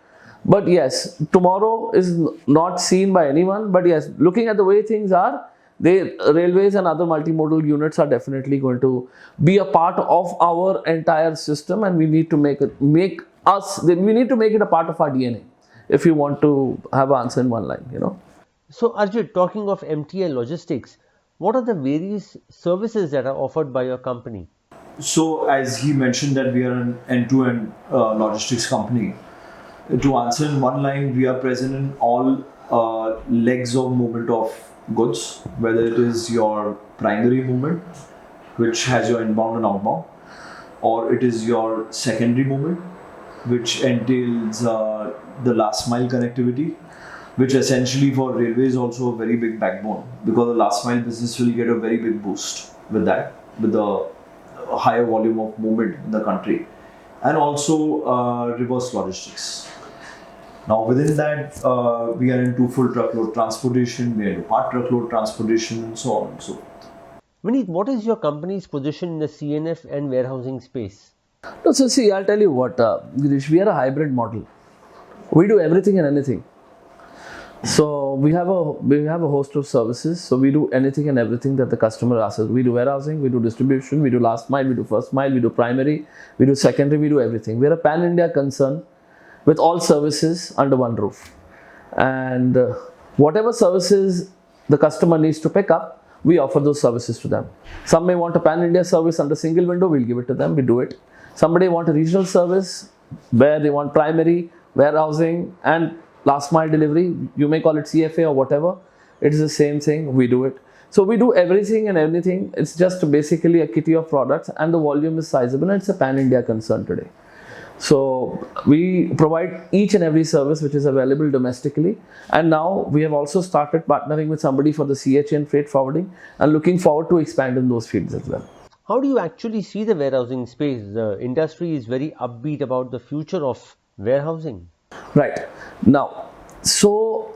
But yes, tomorrow is not seen by anyone. But yes, looking at the way things are, railways and other multimodal units are definitely going to be a part of our entire system, and we need to make it a part of our DNA if you want to have an answer in one line, you know. So Arjit, talking of MTI Logistics, what are the various services that are offered by your company? So as he mentioned that we are an end-to-end logistics company. To answer in one line, we are present in all legs of movement of goods, whether it is your primary movement, which has your inbound and outbound, or it is your secondary movement, which entails the last mile connectivity, which essentially for railway is also a very big backbone, because the last mile business will get a very big boost with that, with the higher volume of movement in the country, and also reverse logistics. Now within that, we are into full truckload transportation, we are into part truckload transportation, and so on and so forth. Vinit, what is your company's position in the CNF and warehousing space? No, so see, I'll tell you what, Girish, we are a hybrid model. We do everything and anything. So we have a host of services. So we do anything and everything that the customer asks us. We do warehousing, we do distribution, we do last mile, we do first mile, we do primary, we do secondary, we do everything. We are a pan-India concern with all services under one roof. And whatever services the customer needs to pick up, we offer those services to them. Some may want a pan-India service under single window, we'll give it to them, we do it. Somebody want a regional service where they want primary, warehousing and last mile delivery. You may call it CFA or whatever. It is the same thing, we do it. So we do everything and anything. It's just basically a kitty of products, and the volume is sizable, and it's a pan-India concern today. So we provide each and every service which is available domestically, and now we have also started partnering with somebody for the CHA and freight forwarding, and looking forward to expand in those fields as well. How do you actually see the warehousing space? The industry is very upbeat about the future of warehousing. Right. Now, so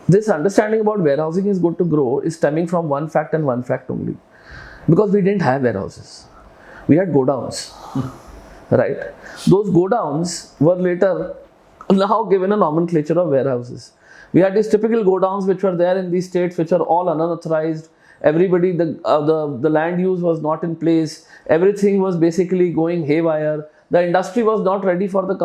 this understanding about warehousing is going to grow is stemming from one fact and one fact only. Because we didn't have warehouses. We had godowns. Right. Those godowns were later now given a nomenclature of warehouses. We had these typical godowns which were there in these states which are all unauthorized. Everybody, the land use was not in place. Everything was basically going haywire. The industry was not ready for the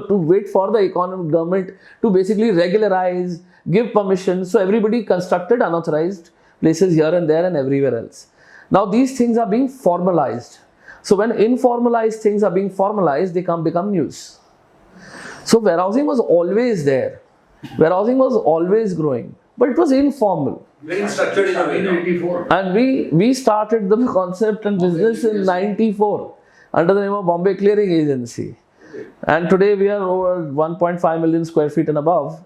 to wait for the economic government to basically regularize, give permission. So everybody constructed unauthorized places here and there and everywhere else. Now these things are being formalized. So when informalized things are being formalized, they become news. So warehousing was always there. Warehousing was always growing, but it was informal. Very structured in a way. 94. And we started the concept and business in 94 under the name of Bombay Clearing Agency. And today we are over 1.5 million square feet and above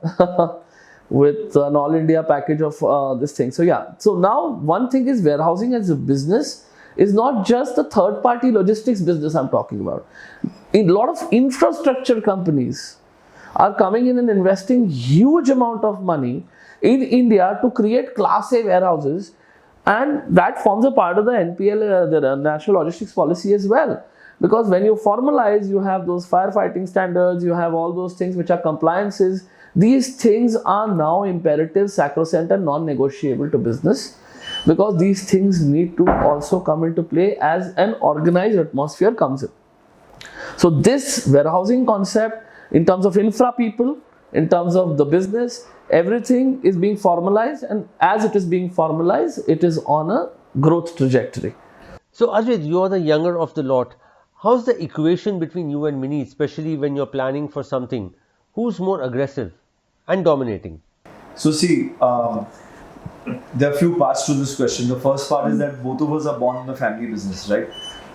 with an all India package of this thing. So yeah, so now one thing is warehousing as a business is not just the third party logistics business I'm talking about. A lot of infrastructure companies are coming in and investing huge amount of money in India to create Class A warehouses, and that forms a part of the NPL, the National Logistics Policy as well. Because when you formalize, you have those firefighting standards, you have all those things which are compliances. These things are now imperative, sacrosanct and non-negotiable to business, because these things need to also come into play as an organized atmosphere comes in. So this warehousing concept, in terms of infra people, in terms of the business, everything is being formalized, and as it is being formalized, it is on a growth trajectory. So Arjit, you are the younger of the lot. How's the equation between you and Mini, especially when you're planning for something? Who's more aggressive and dominating? So see, there are a few parts to this question. The first part is that both of us are born in a family business, right?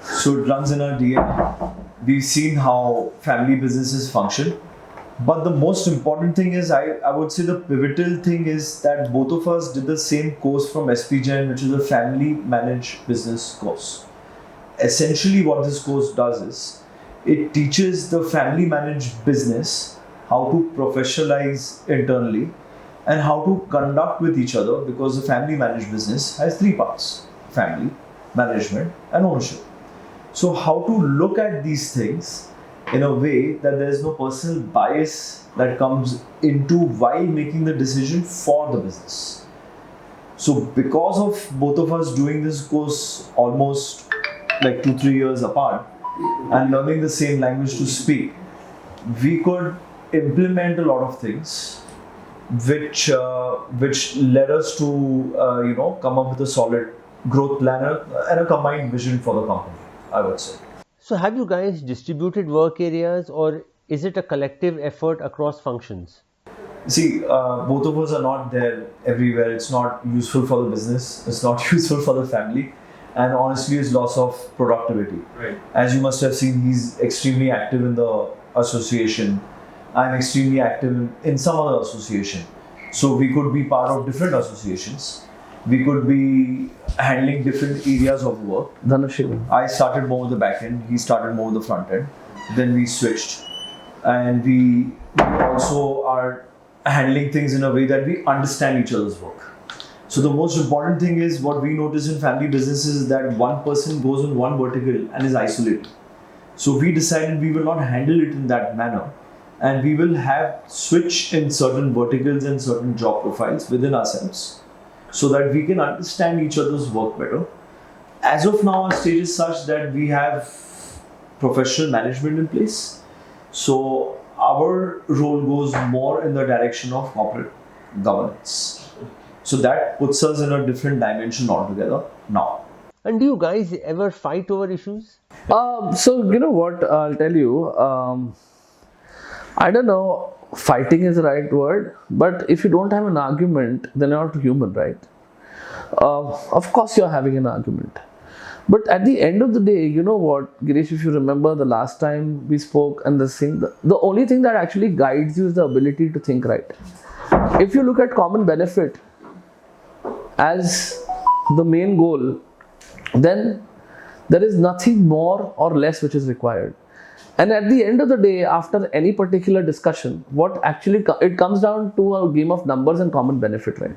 So it runs in our DNA. We've seen how family businesses function. But the most important thing is, I would say the pivotal thing is that both of us did the same course from SPGen, which is a family managed business course. Essentially what this course does is, it teaches the family managed business how to professionalize internally and how to conduct with each other, because the family managed business has three parts: family, management and ownership. So how to look at these things in a way that there is no personal bias that comes into while making the decision for the business. So because of both of us doing this course almost like 2-3 years apart and learning the same language to speak, we could implement a lot of things which led us to come up with a solid growth plan and a combined vision for the company, I would say. So have you guys distributed work areas, or is it a collective effort across functions? See, both of us are not there everywhere. It's not useful for the business, it's not useful for the family, and honestly it's loss of productivity. Right. As you must have seen, he's extremely active in the association. I'm extremely active in some other association. So we could be part of different associations. We could be handling different areas of work. I started more with the back end, he started more with the front end. Then we switched. And we also are handling things in a way that we understand each other's work. So the most important thing is, what we notice in family businesses is that one person goes in one vertical and is isolated. So we decided we will not handle it in that manner, and we will have switch in certain verticals and certain job profiles within ourselves, so that we can understand each other's work better. As of now, our stage is such that we have professional management in place. So our role goes more in the direction of corporate governance. So that puts us in a different dimension altogether now. And do you guys ever fight over issues? So you know what, I'll tell you, I don't know, fighting is the right word, but if you don't have an argument, then you're not human, right? Of course you're having an argument. But at the end of the day, you know what, Girish, if you remember the last time we spoke and the only thing that actually guides you is the ability to think right. If you look at common benefit as the main goal, then there is nothing more or less which is required. And at the end of the day, after any particular discussion, what actually it comes down to a game of numbers and common benefit, right?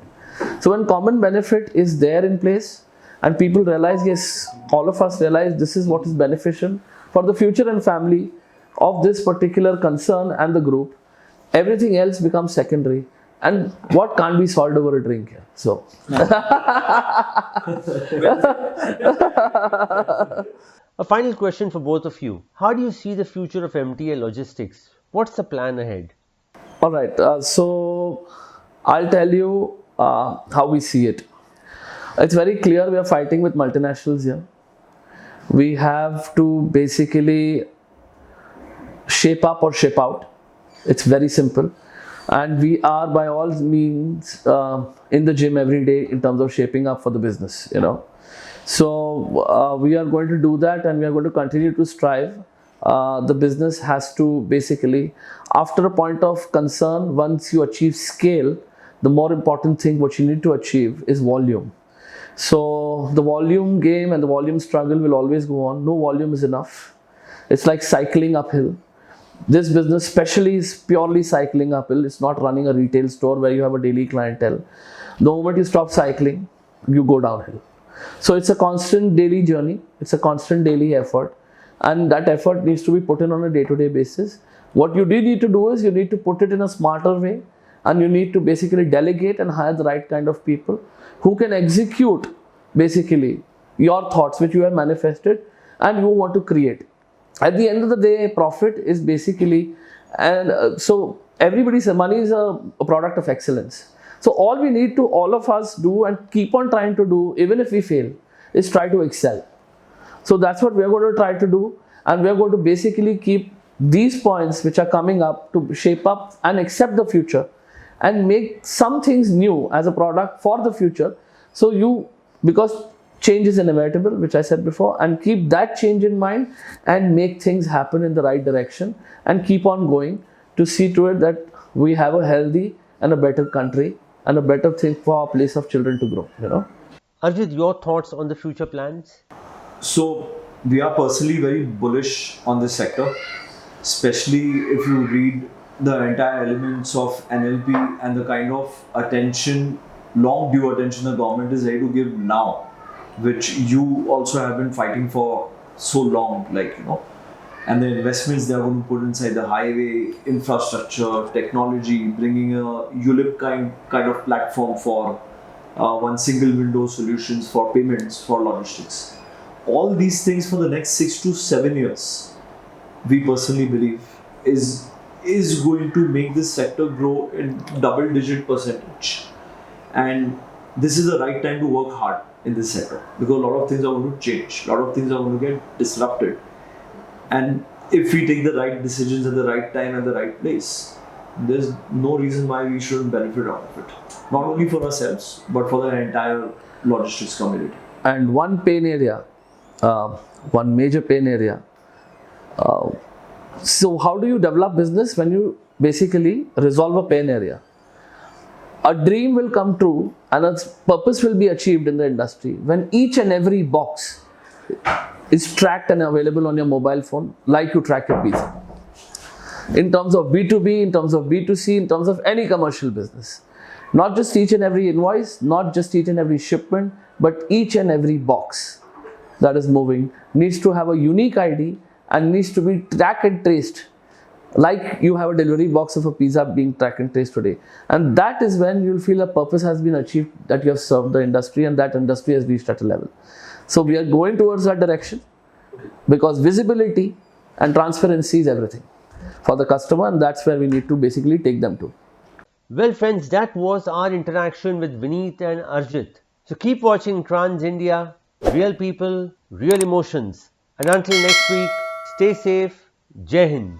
So when common benefit is there in place and people realize, yes, all of us realize this is what is beneficial for the future and family of this particular concern and the group, everything else becomes secondary. And what can't be solved over a drink here? So a final question for both of you. How do you see the future of MTI Logistics? What's the plan ahead? All right. So I'll tell you how we see it. It's very clear we are fighting with multinationals here. We have to basically shape up or shape out. It's very simple. And we are by all means in the gym every day in terms of shaping up for the business, you know. So we are going to do that, and we are going to continue to strive. The business has to basically, after a point of concern, once you achieve scale, the more important thing what you need to achieve is volume. So the volume game and the volume struggle will always go on. No volume is enough. It's like cycling uphill. This business especially is purely cycling uphill. It's not running a retail store where you have a daily clientele. The moment you stop cycling, you go downhill. So it's a constant daily journey. It's a constant daily effort. And that effort needs to be put in on a day-to-day basis. What you do need to do is you need to put it in a smarter way, and you need to basically delegate and hire the right kind of people who can execute basically your thoughts which you have manifested and you want to create. At the end of the day, profit is basically, and so everybody's money is a product of excellence. So all we need to, all of us do and keep on trying to do, even if we fail, is try to excel. So that's what we're going to try to do, and we're going to basically keep these points which are coming up to shape up and accept the future and make some things new as a product for the future. So because change is inevitable, which I said before, and keep that change in mind and make things happen in the right direction and keep on going to see to it that we have a healthy and a better country and a better thing for our place of children to grow, you know. Arjit, your thoughts on the future plans? So we are personally very bullish on this sector, especially if you read the entire elements of NLP and the kind of attention, long due attention the government is ready to give now, which you also have been fighting for so long, like, you know, and the investments they are going to put inside the highway, infrastructure, technology, bringing a ULIP kind of platform for one single window solutions for payments for logistics. All these things for the next 6 to 7 years, we personally believe is going to make this sector grow in double-digit percentage. And this is the right time to work hard in this sector, because a lot of things are going to change, a lot of things are going to get disrupted. And if we take the right decisions at the right time and the right place, there's no reason why we shouldn't benefit out of it. Not only for ourselves, but for the entire logistics community. And one pain area, one major pain area. So how do you develop business when you basically resolve a pain area? A dream will come true and its purpose will be achieved in the industry when each and every box is tracked and available on your mobile phone like you track your pizza. In terms of B2B, in terms of B2C, in terms of any commercial business. Not just each and every invoice, not just each and every shipment, but each and every box that is moving needs to have a unique ID and needs to be tracked and traced, like you have a delivery box of a pizza being tracked and traced today. And that is when you'll feel a purpose has been achieved, that you have served the industry and that industry has reached at a level. So we are going towards that direction, because visibility and transparency is everything for the customer, and that's where we need to basically take them to. Well friends, that was our interaction with Vinit and Arjit. So keep watching Trans India, real people, real emotions. And until next week, stay safe. Jai Hind.